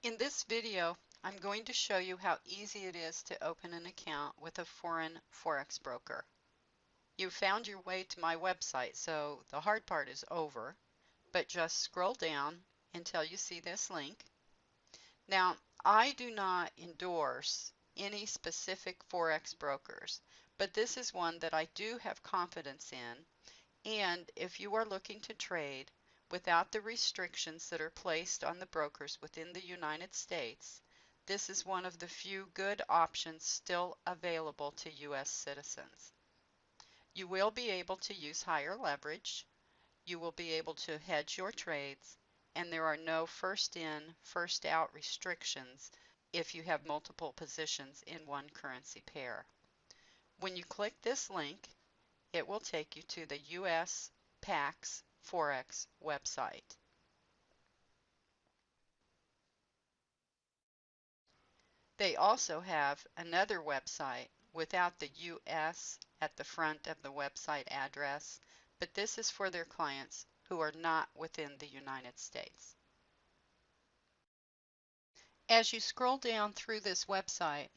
In this video, I'm going to show you how easy it is to open an account with a foreign forex broker. You found your way to my website, so the hard part is over, but just scroll down until you see this link. Now, I do not endorse any specific forex brokers, but this is one that I do have confidence in, and if you are looking to trade without the restrictions that are placed on the brokers within the United States, this is one of the few good options still available to U.S. citizens. You will be able to use higher leverage, you will be able to hedge your trades, and there are no first in, first out restrictions if you have multiple positions in one currency pair. When you click this link, it will take you to the U.S. PAX Forex website. They also have another website without the U.S. at the front of the website address, but this is for their clients who are not within the United States. As you scroll down through this website,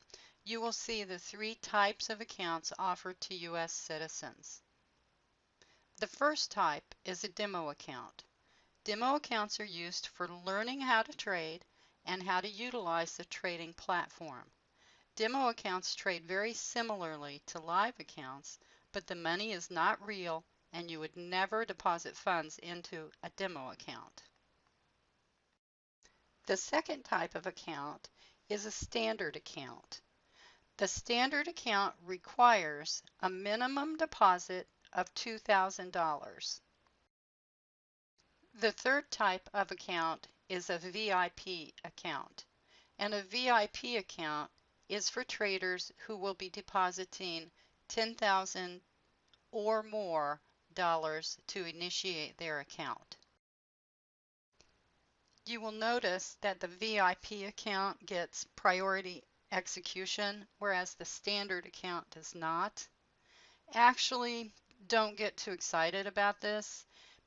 you will see the three types of accounts offered to U.S. citizens. The first type is a demo account. Demo accounts are used for learning how to trade and how to utilize the trading platform. Demo accounts trade very similarly to live accounts, but the money is not real and you would never deposit funds into a demo account. The second type of account is a standard account. The standard account requires a minimum deposit of $2,000. The third type of account is a VIP account, and a VIP account is for traders who will be depositing $10,000 or more to initiate their account. You will notice that the VIP account gets priority execution, whereas the standard account does not. Actually, don't get too excited about this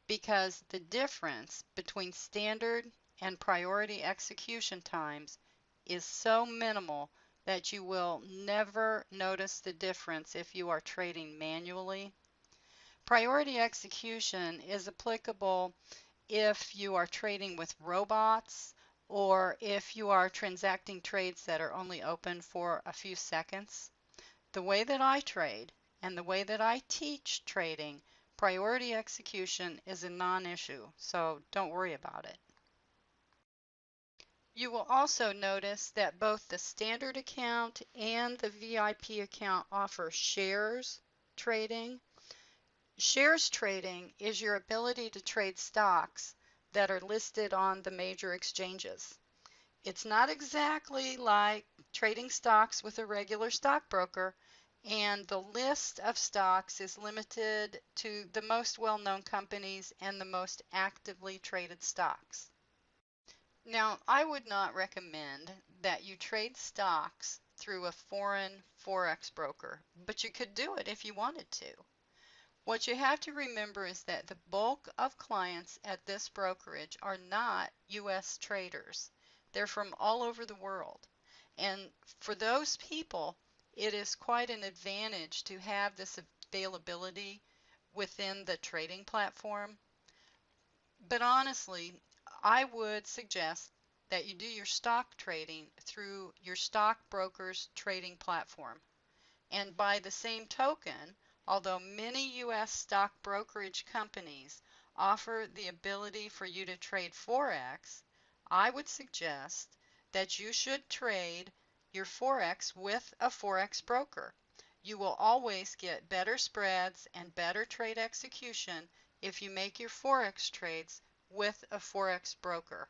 because the difference between standard and priority execution times is so minimal that you will never notice the difference if you are trading manually. Priority execution is applicable if you are trading with robots or if you are transacting trades that are only open for a few seconds. The way that I trade and the way that I teach trading, priority execution is a non-issue, so don't worry about it. You will also notice that both the standard account and the VIP account offer shares trading. Shares trading is your ability to trade stocks that are listed on the major exchanges. It's not exactly like trading stocks with a regular stockbroker, and the list of stocks is limited to the most well-known companies and the most actively traded stocks. Now, I would not recommend that you trade stocks through a foreign forex broker, but you could do it if you wanted to. What you have to remember is that the bulk of clients at this brokerage are not U.S. traders. They're from all over the world. And for those people, it is quite an advantage to have this availability within the trading platform. But honestly, I would suggest that you do your stock trading through your stockbroker's trading platform. And by the same token, although many U.S. stock brokerage companies offer the ability for you to trade Forex, I would suggest that you should trade your Forex with a Forex broker. You will always get better spreads and better trade execution if you make your Forex trades with a Forex broker.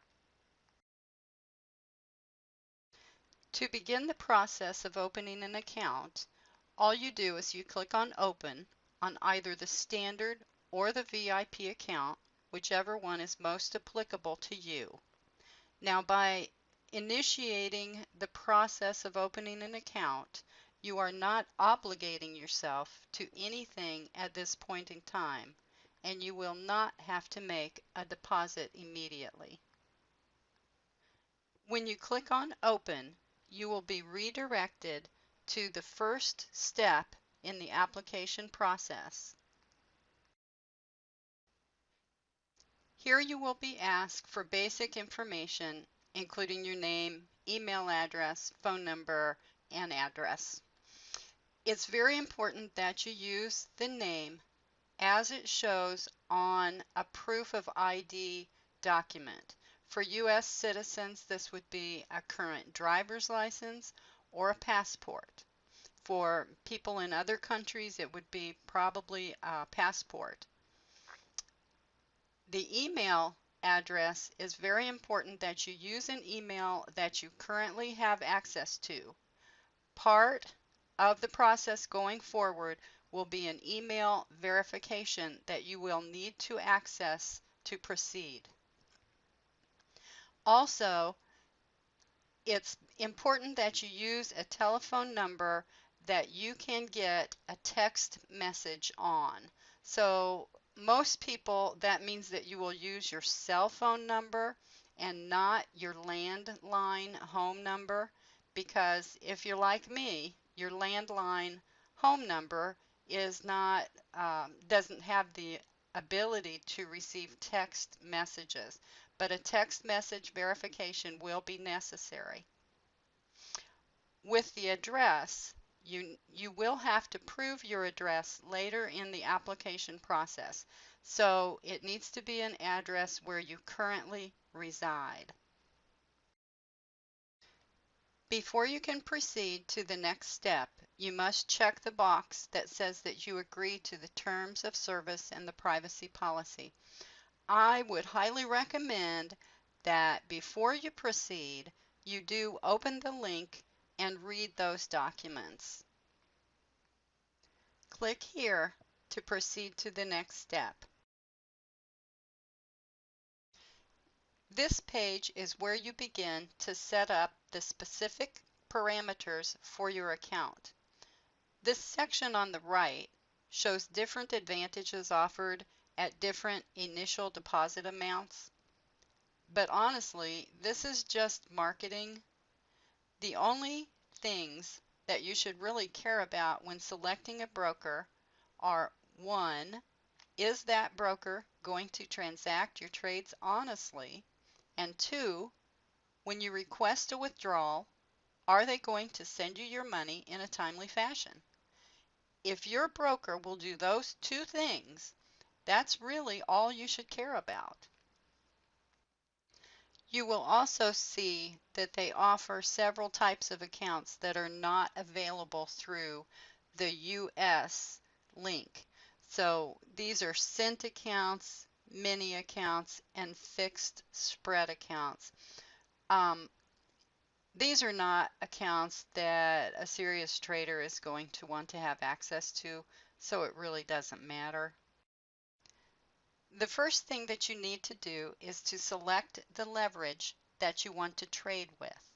To begin the process of opening an account, all you do is you click on Open on either the standard or the VIP account, whichever one is most applicable to you. Now, by initiating the process of opening an account, you are not obligating yourself to anything at this point in time, and you will not have to make a deposit immediately. When you click on Open, you will be redirected to the first step in the application process. Here you will be asked for basic information, including your name, email address, phone number, and address. It's very important that you use the name as it shows on a proof of ID document. For U.S. citizens, this would be a current driver's license or a passport. For people in other countries, it would be probably a passport. The email address is very important that you use an email that you currently have access to. Part of the process going forward will be an email verification that you will need to access to proceed. Also, it's important that you use a telephone number that you can get a text message on. So most people, that means that you will use your cell phone number and not your landline home number, because if you're like me, your landline home number is not doesn't have the ability to receive text messages, but a text message verification will be necessary. With the address, you will have to prove your address later in the application process. So it needs to be an address where you currently reside. Before you can proceed to the next step, you must check the box that says that you agree to the terms of service and the privacy policy. I would highly recommend that before you proceed, you do open the link and read those documents. Click here to proceed to the next step. This page is where you begin to set up the specific parameters for your account. This section on the right shows different advantages offered at different initial deposit amounts. But honestly, this is just marketing. The only things that you should really care about when selecting a broker are: 1, is that broker going to transact your trades honestly? And 2, when you request a withdrawal, are they going to send you your money in a timely fashion? If your broker will do those 2 things, that's really all you should care about. You will also see that they offer several types of accounts that are not available through the US link. So these are cent accounts, mini accounts, and fixed spread accounts. These are not accounts that a serious trader is going to want to have access to, so it really doesn't matter. The first thing that you need to do is to select the leverage that you want to trade with.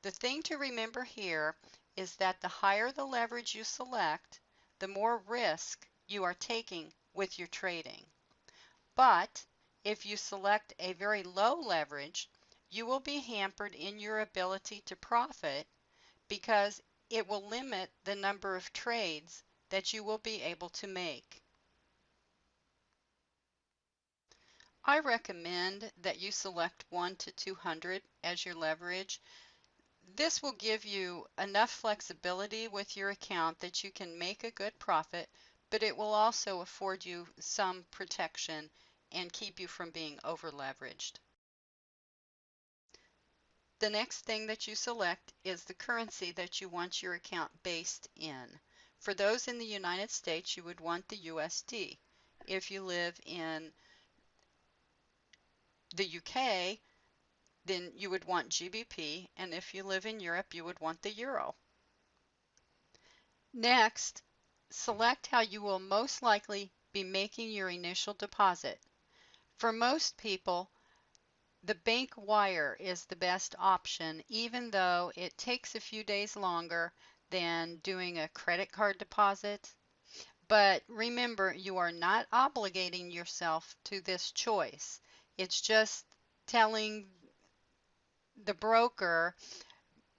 The thing to remember here is that the higher the leverage you select, the more risk you are taking with your trading. But if you select a very low leverage, you will be hampered in your ability to profit because it will limit the number of trades that you will be able to make. I recommend that you select 1 to 200 as your leverage. This will give you enough flexibility with your account that you can make a good profit, but it will also afford you some protection and keep you from being over leveraged. The next thing that you select is the currency that you want your account based in. For those in the United States, you would want the USD. If you live in the UK, then you would want GBP, and if you live in Europe, you would want the euro. Next, select how you will most likely be making your initial deposit. For most people, the bank wire is the best option, even though it takes a few days longer than doing a credit card deposit. But remember, you are not obligating yourself to this choice. It's just telling the broker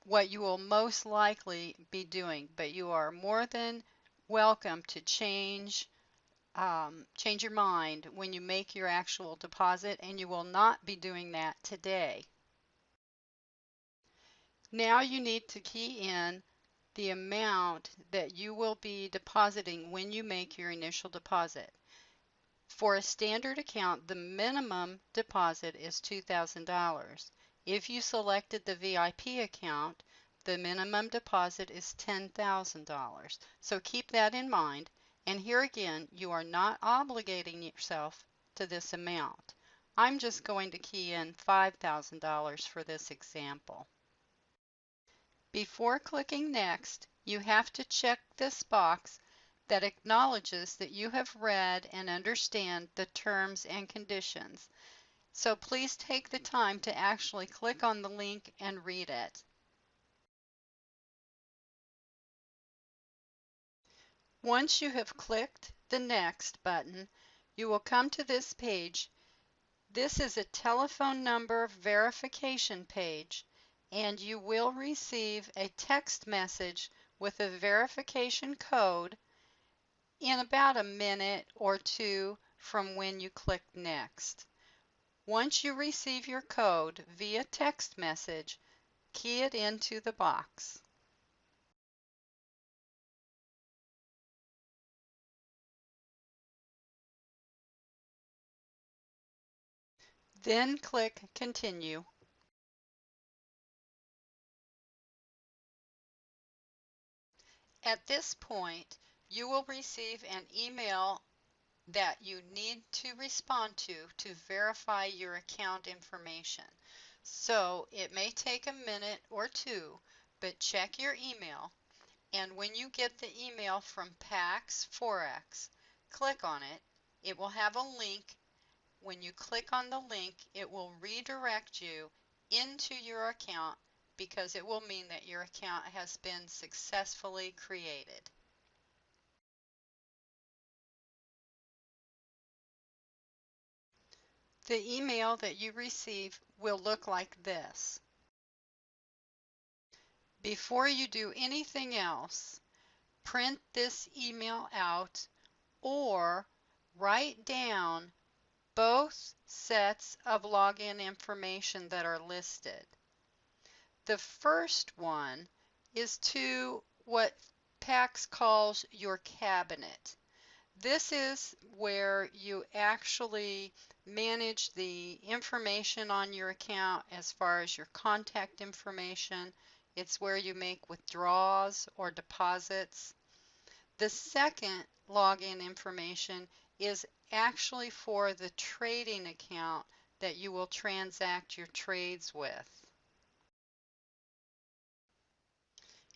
what you will most likely be doing, but you are more than welcome to change your mind when you make your actual deposit, and you will not be doing that today. Now you need to key in the amount that you will be depositing when you make your initial deposit. For a standard account, the minimum deposit is $2,000. If you selected the VIP account, the minimum deposit is $10,000. So keep that in mind. And here again, you are not obligating yourself to this amount. I'm just going to key in $5,000 for this example. Before clicking Next, you have to check this box that acknowledges that you have read and understand the terms and conditions. So please take the time to actually click on the link and read it. Once you have clicked the Next button, you will come to this page. This is a telephone number verification page, and you will receive a text message with a verification code in about a minute or two from when you click Next. Once you receive your code via text message, key it into the box. Then click Continue. At this point, you will receive an email that you need to respond to verify your account information. So it may take a minute or two, but check your email, and when you get the email from PAX Forex, click on it. It will have a link. When you click on the link, it will redirect you into your account because it will mean that your account has been successfully created. The email that you receive will look like this. Before you do anything else, print this email out or write down both sets of login information that are listed. The first one is to what PAX calls your cabinet. This is where you actually manage the information on your account as far as your contact information. It's where you make withdrawals or deposits. The second login information is actually for the trading account that you will transact your trades with.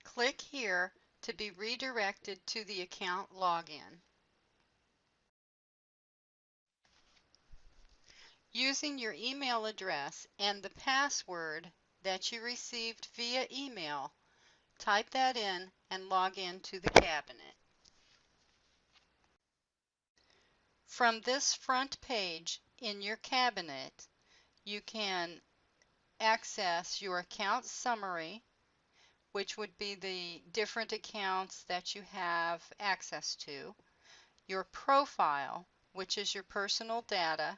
Click here to be redirected to the account login. Using your email address and the password that you received via email, type that in and log in to the cabinet. From this front page in your cabinet, you can access your account summary, which would be the different accounts that you have access to, your profile, which is your personal data.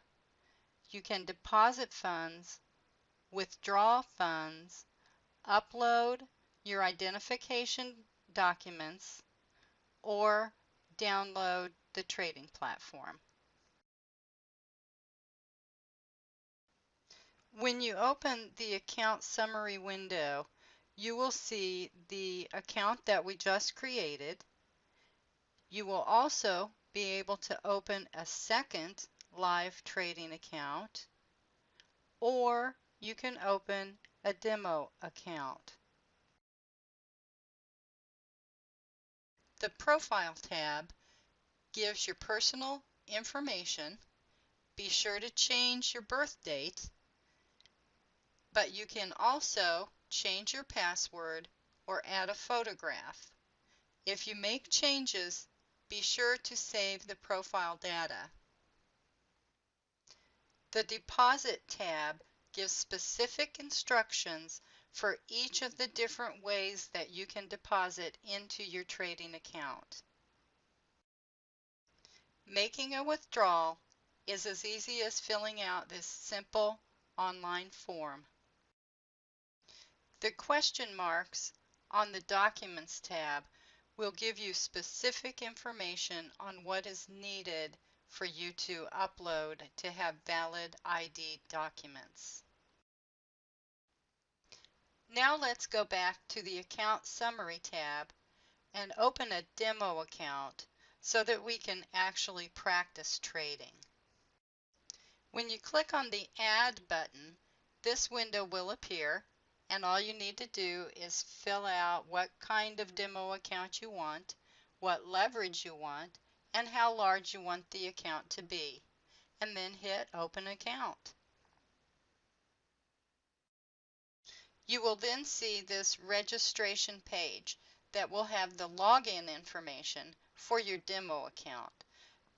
You can deposit funds, withdraw funds, upload your identification documents, or download the trading platform. When you open the account summary window, you will see the account that we just created. You will also be able to open a second live trading account, or you can open a demo account. The Profile tab gives your personal information. Be sure to change your birth date, but you can also change your password or add a photograph. If you make changes, be sure to save the profile data. The Deposit tab gives specific instructions for each of the different ways that you can deposit into your trading account. Making a withdrawal is as easy as filling out this simple online form. The question marks on the Documents tab will give you specific information on what is needed for you to upload to have valid ID documents. Now let's go back to the Account Summary tab and open a demo account so that we can actually practice trading. When you click on the Add button, this window will appear, and all you need to do is fill out what kind of demo account you want, what leverage you want, and how large you want the account to be, and then hit Open Account. You will then see this registration page that will have the login information for your demo account.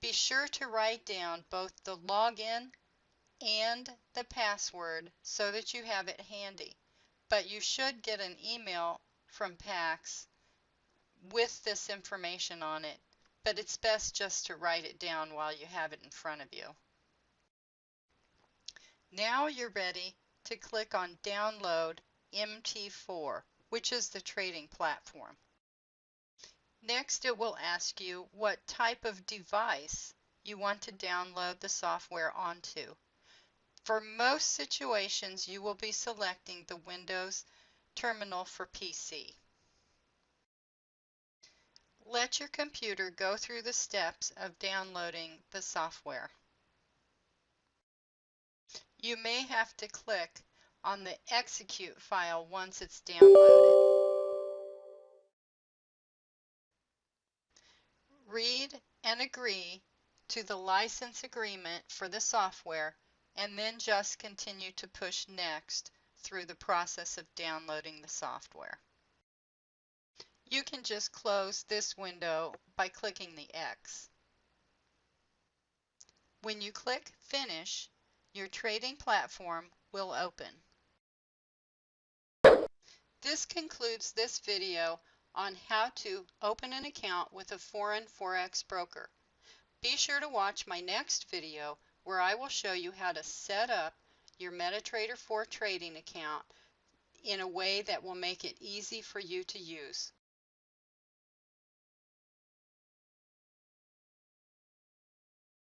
Be sure to write down both the login and the password so that you have it handy. But you should get an email from PAX with this information on it, but it's best just to write it down while you have it in front of you. Now you're ready to click on Download MT4, which is the trading platform. Next, it will ask you what type of device you want to download the software onto. For most situations, you will be selecting the Windows terminal for PC. Let your computer go through the steps of downloading the software. You may have to click on the execute file once it's downloaded. Read and agree to the license agreement for the software, and then just continue to push next through the process of downloading the software. You can just close this window by clicking the X. When you click Finish, your trading platform will open. This concludes this video on how to open an account with a foreign forex broker. Be sure to watch my next video where I will show you how to set up your MetaTrader 4 trading account in a way that will make it easy for you to use.